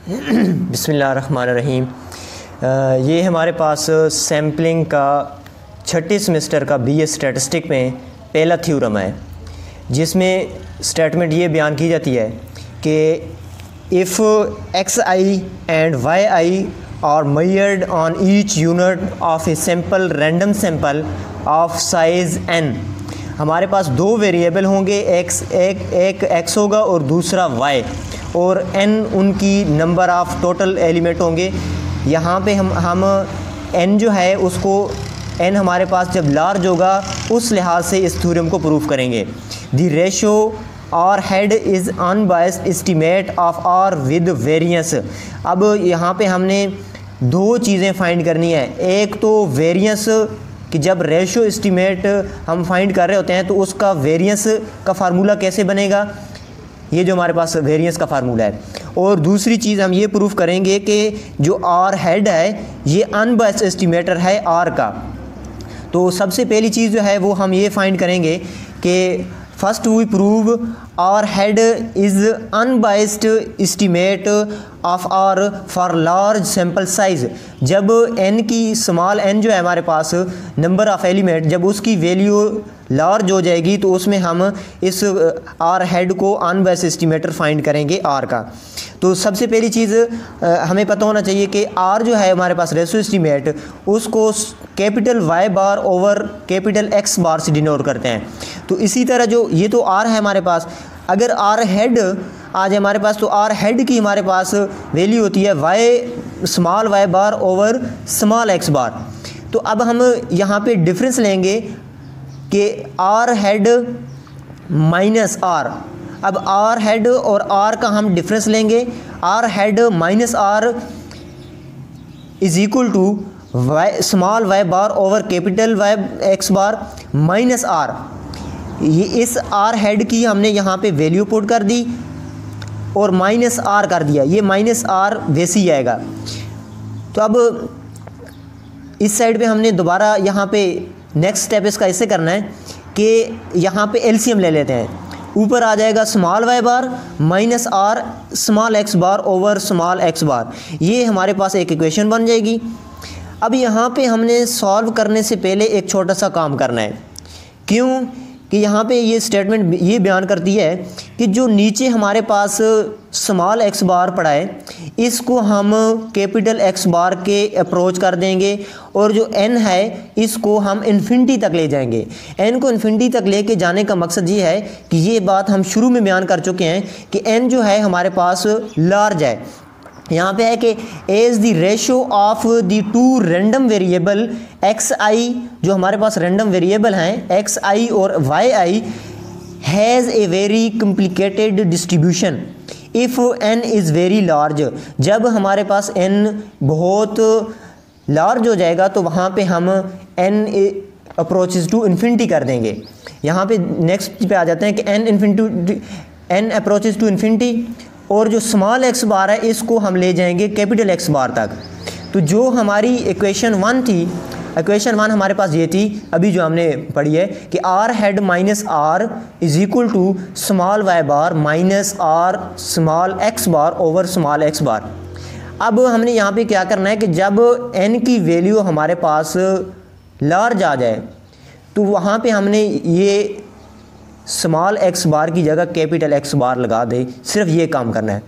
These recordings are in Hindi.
बिस्मिल्लाहिर्रहमानिर्रहीम। ये हमारे पास सैम्पलिंग का छठे सेमेस्टर का बीए स्टैटिस्टिक में पहला थ्योरम है, जिसमें स्टेटमेंट ये बयान की जाती है कि if X I and Y I are measured on each unit of a sample random sample of size n। हमारे पास दो वेरिएबल होंगे, एक एक्स होगा और दूसरा वाई, और n उनकी नंबर ऑफ़ टोटल एलिमेंट होंगे। यहाँ पे हम n जो है उसको n हमारे पास जब लार्ज होगा उस लिहाज से इस थ्योरम को प्रूफ करेंगे। The ratio R hat is unbiased estimate of R with variance. अब यहाँ पे हमने दो चीज़ें फाइंड करनी है। एक तो वेरिएंस कि जब रेशो एस्टीमेट हम फाइंड कर रहे होते हैं तो उसका वेरिएंस का फार्मूला कैसे बनेगा, ये जो हमारे पास वेरिएंस का फार्मूला है। और दूसरी चीज़ हम ये प्रूफ करेंगे कि जो आर हेड है ये अनबायस्ड एस्टीमेटर है आर का। तो सबसे पहली चीज़ जो है वो हम ये फाइंड करेंगे कि first we prove R hat is unbiased estimate of R for large sample size. जब n की स्मॉल n जो है हमारे पास नंबर ऑफ़ एलिमेंट, जब उसकी वैल्यू लार्ज हो जाएगी तो उसमें हम इस आर हेड को अनबायस्ड एस्टीमेटर फाइंड करेंगे आर का। तो सबसे पहली चीज़ हमें पता होना चाहिए कि आर जो है हमारे पास रेशो एस्टीमेट, उसको capital Y bar over capital X बार से डिनोट करते हैं। तो इसी तरह जो ये तो आर है हमारे पास, अगर आर हेड आ जाए हमारे पास तो आर हेड की हमारे पास वैल्यू होती है Y small Y bar over small X bar. तो अब हम यहाँ पे डिफरेंस लेंगे कि आर हेड माइनस आर। अब आर हेड और आर का हम डिफरेंस लेंगे। R hat minus R is equal to Y small Y bar over capital Y X bar minus R. ये इस आर हेड की हमने यहाँ पे वैल्यू पुट कर दी और माइनस आर कर दिया, ये माइनस आर वैसे ही आएगा। तो अब इस साइड पे हमने दोबारा यहाँ पे नेक्स्ट स्टेप इसका ऐसे करना है कि यहाँ पे एलसीएम ले लेते हैं। ऊपर आ जाएगा small Y bar minus R small X bar over small X bar. ये हमारे पास एक इक्वेशन बन जाएगी। अब यहाँ पे हमने सॉल्व करने से पहले एक छोटा सा काम करना है। क्यों कि यहाँ पे ये स्टेटमेंट ये बयान करती है कि जो नीचे हमारे पास स्मॉल एक्स बार पड़ा है इसको हम कैपिटल एक्स बार के अप्रोच कर देंगे, और जो n है इसको हम इन्फिनिटी तक ले जाएंगे। n को इन्फिनिटी तक लेके जाने का मकसद ये है कि ये बात हम शुरू में बयान कर चुके हैं कि n जो है हमारे पास लार्ज है। यहाँ पे है कि as the ratio of the two random variable X I, जो हमारे पास रैंडम वेरिएबल हैं एक्स आई और Y I, has a very complicated distribution if n is very large. जब हमारे पास n बहुत लार्ज हो जाएगा तो वहाँ पे हम n अप्रोचेस टू इन्फिनिटी कर देंगे। यहाँ पे नेक्स्ट पे आ जाते हैं कि n अप्रोचेस टू इन्फिनिटी, और जो स्मॉल एक्स बार है इसको हम ले जाएंगे कैपिटल एक्स बार तक। तो जो हमारी इक्वेशन वन थी, इक्वेशन वन हमारे पास ये थी अभी जो हमने पढ़ी है कि R hat minus R is equal to small Y bar minus R small X bar over small X bar. अब हमने यहाँ पे क्या करना है कि जब n की वैल्यू हमारे पास लार्ज आ जाए तो वहाँ पे हमने ये स्मॉल एक्स बार की जगह कैपिटल एक्स बार लगा दे, सिर्फ ये काम करना है।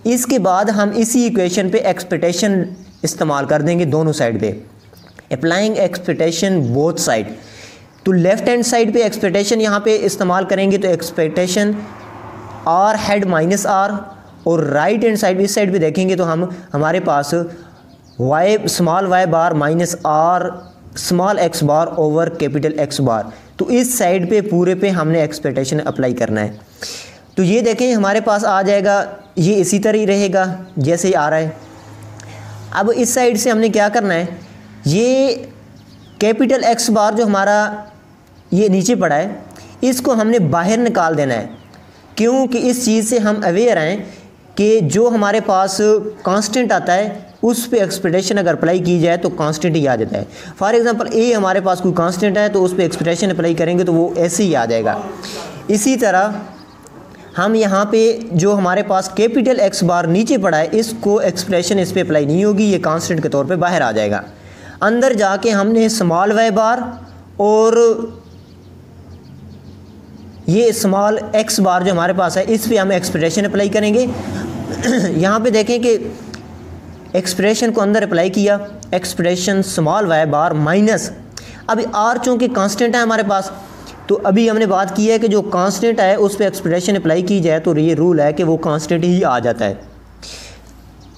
इसके बाद हम इसी इक्वेशन पे एक्सपेक्टेशन इस्तेमाल कर देंगे दोनों साइड पे, अप्लाइंग एक्सपेक्टेशन बोथ साइड। तो लेफ्ट हैंड साइड पे एक्सपेक्टेशन यहाँ पे इस्तेमाल करेंगे तो expectation R hat minus R, और राइट हैंड साइड इस साइड पे देखेंगे तो हमारे पास Y small Y bar minus R small X bar over capital X bar. तो इस साइड पे पूरे पे हमने एक्सपेक्टेशन अप्लाई करना है। तो ये देखें हमारे पास आ जाएगा, ये इसी तरह ही रहेगा जैसे ही आ रहा है। अब इस साइड से हमने क्या करना है, ये कैपिटल एक्स बार जो हमारा ये नीचे पड़ा है इसको हमने बाहर निकाल देना है। क्योंकि इस चीज़ से हम अवेयर हैं कि जो हमारे पास कांस्टेंट आता है उस पे एक्सपेक्टेशन अगर अप्लाई की जाए तो कांस्टेंट ही आ जाता है। फॉर एग्जांपल ए हमारे पास कोई कांस्टेंट है तो उस पे एक्सपेक्टेशन अप्लाई करेंगे तो वो ऐसे ही आ जाएगा। इसी तरह हम यहाँ पे जो हमारे पास कैपिटल एक्स बार नीचे पड़ा है, इसको एक्सप्रेशन इस पे अप्लाई नहीं होगी, ये कांस्टेंट के तौर पे बाहर आ जाएगा। अंदर जाके हमने स्मॉल वाई बार और ये स्मॉल एक्स बार जो हमारे पास है, इस पे हम एक्सप्रेशन अप्लाई करेंगे। यहाँ पे देखें कि एक्सप्रेशन को अंदर अप्लाई किया, expression small Y bar minus, अभी आर चूँकि कांस्टेंट है हमारे पास, तो अभी हमने बात की है कि जो कांस्टेंट है उस पर एक्सप्रेशन अप्लाई की जाए तो ये रूल है कि वो कांस्टेंट ही आ जाता है।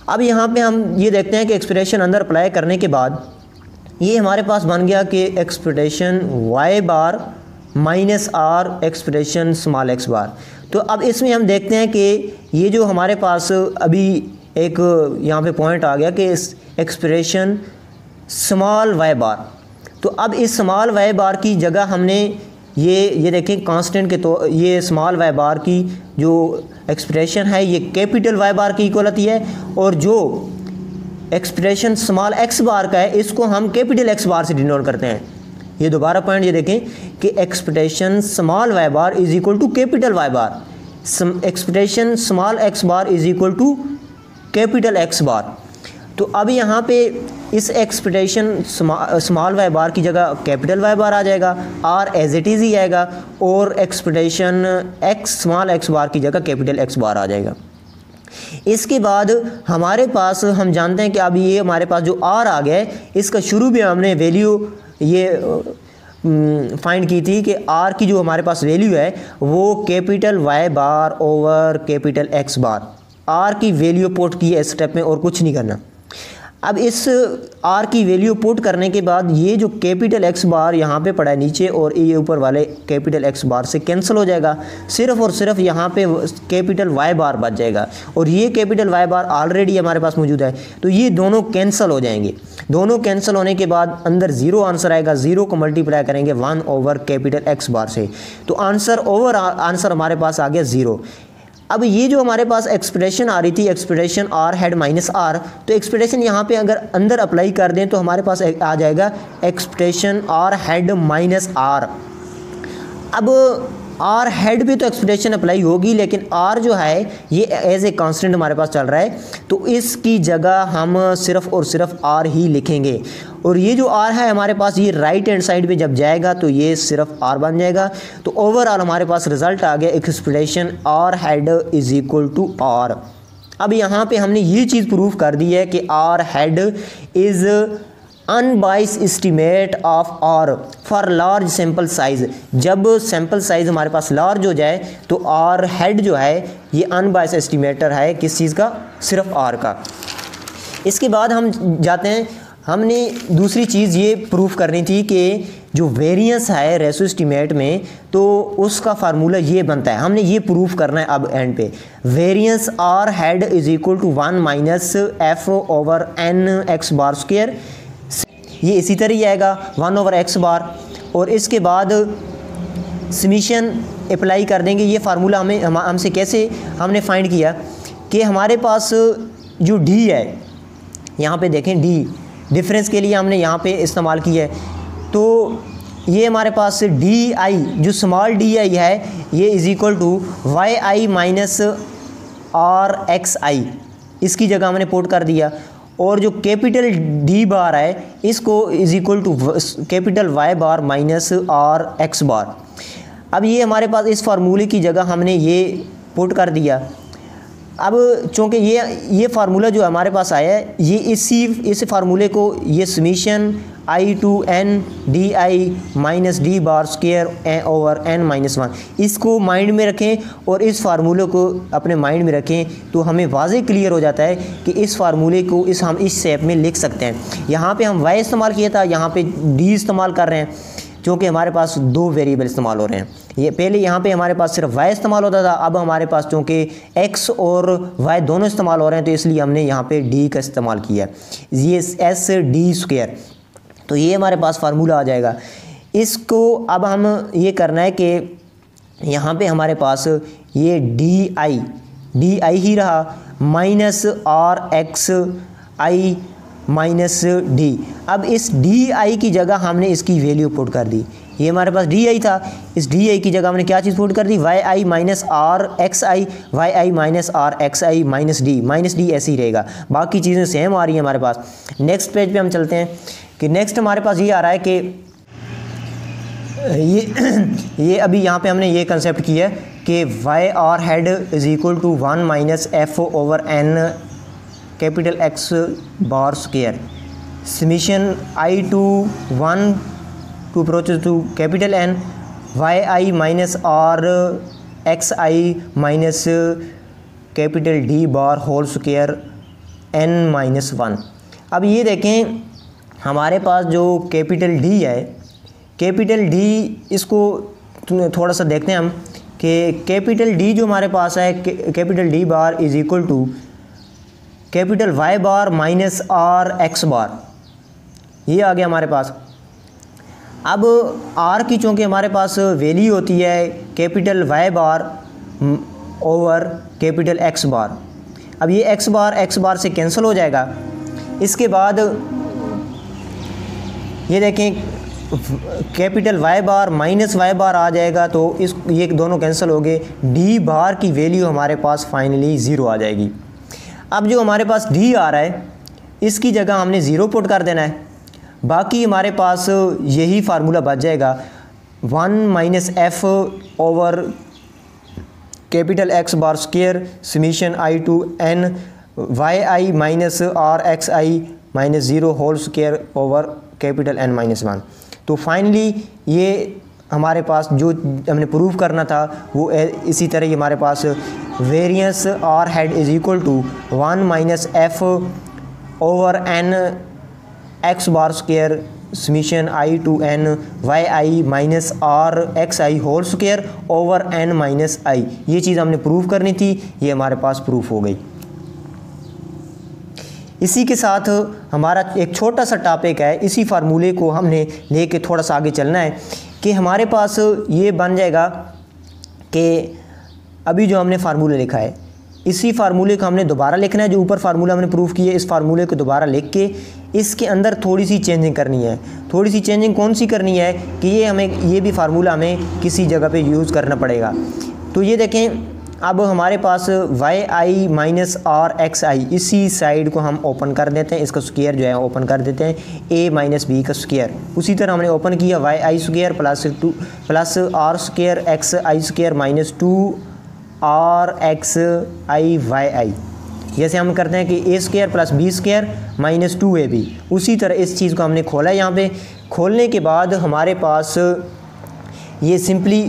अब यहाँ पे हम ये देखते हैं कि एक्सप्रेशन अंदर अप्लाई करने के बाद ये हमारे पास बन गया कि expression Y bar minus R expression small X bar. तो अब इसमें हम देखते हैं कि ये जो हमारे पास अभी एक यहाँ पे पॉइंट आ गया कि एक्सप्रेशन स्मॉल वाई बार, तो अब इस स्मॉल वाई बार की जगह हमने ये देखें कांस्टेंट के तो ये स्मॉल वाई बार की जो एक्सप्रेशन है ये कैपिटल वाई बार की इक्वल आती है, और जो एक्सप्रेशन स्मॉल एक्स बार का है इसको हम कैपिटल एक्स बार से डिनोट करते हैं। ये दोबारा पॉइंट ये देखें कि expression small Y bar is equal to capital Y bar, expression small X bar is equal to capital X bar. तो अब यहाँ पे इस एक्सप्रेशन स्मॉल वाई बार की जगह कैपिटल वाई बार आ जाएगा, आर एज इट इज़ ही आएगा, और एक्सप्रेशन एक्स स्मॉल एक्स बार की जगह कैपिटल एक्स बार आ जाएगा। इसके बाद हमारे पास हम जानते हैं कि अब ये हमारे पास जो आर आ गया है, इसका शुरू में हमने वैल्यू ये फाइंड की थी कि आर की जो हमारे पास वैल्यू है वो capital Y bar over capital X bar, R की वैल्यू पुट की है इस स्टेप में और कुछ नहीं करना। अब इस आर की वैल्यू पुट करने के बाद ये जो कैपिटल एक्स बार यहाँ पे पड़ा है नीचे और ये ऊपर वाले कैपिटल एक्स बार से कैंसिल हो जाएगा, सिर्फ और सिर्फ यहाँ पे कैपिटल वाई बार बच जाएगा, और ये कैपिटल वाई बार ऑलरेडी हमारे पास मौजूद है, तो ये दोनों कैंसिल हो जाएंगे। दोनों कैंसिल होने के बाद अंदर ज़ीरो आंसर आएगा, ज़ीरो को मल्टीप्लाई करेंगे 1 ओवर कैपिटल एक्स बार से, तो आंसर हमारे पास आ गया 0। अब ये जो हमारे पास एक्सप्रेशन आ रही थी expression R hat minus R, तो एक्सप्रेशन यहाँ पे अगर अंदर अप्लाई कर दें तो हमारे पास आ जाएगा expression R hat minus R. अब आर हेड पे तो एक्सप्रेशन अप्लाई होगी, लेकिन आर जो है ये एज ए कांस्टेंट हमारे पास चल रहा है, तो इसकी जगह हम सिर्फ और सिर्फ आर ही लिखेंगे, और ये जो आर है हमारे पास ये राइट हैंड साइड पे जब जाएगा तो ये सिर्फ आर बन जाएगा। तो ओवरऑल हमारे पास रिजल्ट आ गया expression R hat is equal to R. अब यहाँ पे हमने ये चीज़ प्रूव कर दी है कि R hat is unbiased estimate of R for large sample size. जब सैम्पल साइज हमारे पास लार्ज हो जाए तो आर हेड जो है ये अनबाइस एस्टीमेटर है किस चीज़ का, सिर्फ आर का। इसके बाद हम जाते हैं, हमने दूसरी चीज़ ये प्रूफ करनी थी कि जो वेरिएंस है रेशो एस्टीमेट में तो उसका फार्मूला ये बनता है, हमने ये प्रूफ करना है। अब एंड पे variance R hat is equal to 1 minus F over N X bar square, ये इसी तरह ही आएगा 1 ओवर एक्स बार, और इसके बाद समीशन अप्लाई कर देंगे। ये फार्मूला हमसे कैसे हमने फाइंड किया कि हमारे पास जो डी है, यहाँ पे देखें डी डिफरेंस के लिए हमने यहाँ पे इस्तेमाल किया है, तो ये हमारे पास डी आई जो स्मॉल डी आई है ये is equal to Y I minus R X I, इसकी जगह हमने पुट कर दिया, और जो कैपिटल डी बार है इसको is equal to capital Y bar minus R X bar. अब ये हमारे पास इस फार्मूले की जगह हमने ये पुट कर दिया। अब चूँकि ये फार्मूला जो हमारे पास आया है ये इस फार्मूले को ये summation I to N D I minus D bar square over N minus 1, इसको माइंड में रखें और इस फार्मूले को अपने माइंड में रखें तो हमें वाज़े क्लियर हो जाता है कि इस फार्मूले को हम इस शेप में लिख सकते हैं। यहाँ पे हम वाई इस्तेमाल किया था, यहाँ पे डी इस्तेमाल कर रहे हैं, क्योंकि हमारे पास 2 वेरिएबल इस्तेमाल हो रहे हैं। ये पहले यहाँ पे हमारे पास सिर्फ y इस्तेमाल होता था, अब हमारे पास चूँकि x और y दोनों इस्तेमाल हो रहे हैं तो इसलिए हमने यहाँ पे d का इस्तेमाल किया, ये एस डी स्क्वायर। तो ये हमारे पास फार्मूला आ जाएगा। इसको अब हम ये करना है कि यहाँ पे हमारे पास ये डी आई ही रहा minus R X I minus D. अब इस डी आई की जगह हमने इसकी वैल्यू पुट कर दी। ये हमारे पास डी आई था, इस डी आई की जगह हमने क्या चीज़ पुट कर दी, Y I minus R X I, Y I minus R X I minus D ऐसे ही रहेगा। बाकी चीज़ें सेम आ रही हैं हमारे पास। नेक्स्ट पेज पे हम चलते हैं कि नेक्स्ट हमारे पास ये आ रहा है कि ये अभी यहाँ पे हमने ये कंसेप्ट किया है कि Y R hat is equal to 1 minus F over N capital X bar square summation I to 1 to approaches to capital N Y I minus R X I minus capital D bar whole square N minus 1। अब ये देखें हमारे पास जो कैपिटल डी है, कैपिटल डी इसको थोड़ा सा देखते हैं हम कि कैपिटल डी जो हमारे पास है, capital D bar is equal to capital Y bar minus R X bar, ये आ गया हमारे पास। अब आर की चूँकि हमारे पास वैल्यू होती है capital Y bar over capital X bar, अब ये एक्स बार से कैंसिल हो जाएगा। इसके बाद ये देखें capital Y bar minus Y बार आ जाएगा, तो इस ये दोनों कैंसिल हो गए। डी बार की वैल्यू हमारे पास फाइनली ज़ीरो आ जाएगी। अब जो हमारे पास डी आ रहा है इसकी जगह हमने ज़ीरो पुट कर देना है। बाकी हमारे पास यही फार्मूला बच जाएगा 1 minus F over capital X bar square summation I to N Y I minus R X I minus 0 whole square over capital N minus 1। तो फाइनली ये हमारे पास जो हमने प्रूव करना था वो इसी तरह ही हमारे पास variance R hat is equal to 1 minus F over N X bar square summation I to N Y I minus R X I whole square over N minus I. ये चीज़ हमने प्रूव करनी थी, ये हमारे पास प्रूफ हो गई। इसी के साथ हमारा एक छोटा सा टॉपिक है, इसी फार्मूले को हमने लेके थोड़ा सा आगे चलना है कि हमारे पास ये बन जाएगा कि अभी जो हमने फार्मूला लिखा है इसी फार्मूले को हमने दोबारा लिखना है। जो ऊपर फार्मूला हमने प्रूफ किया है इस फार्मूले को दोबारा लिख के इसके अंदर थोड़ी सी चेंजिंग करनी है। थोड़ी सी चेंजिंग कौन सी करनी है कि ये भी फार्मूला हमें किसी जगह पे यूज़ करना पड़ेगा। तो ये देखें अब हमारे पास Y I minus R X I इसी साइड को हम ओपन कर देते हैं, इसका स्क्वायर जो है ओपन कर देते हैं ए माइनस बी का स्क्वायर। उसी तरह हमने ओपन किया Y I square plus R square X I square minus 2 R X I Y I. जैसे हम करते हैं कि A square plus B square minus 2ab, उसी तरह इस चीज़ को हमने खोला है। यहाँ पे खोलने के बाद हमारे पास ये सिंपली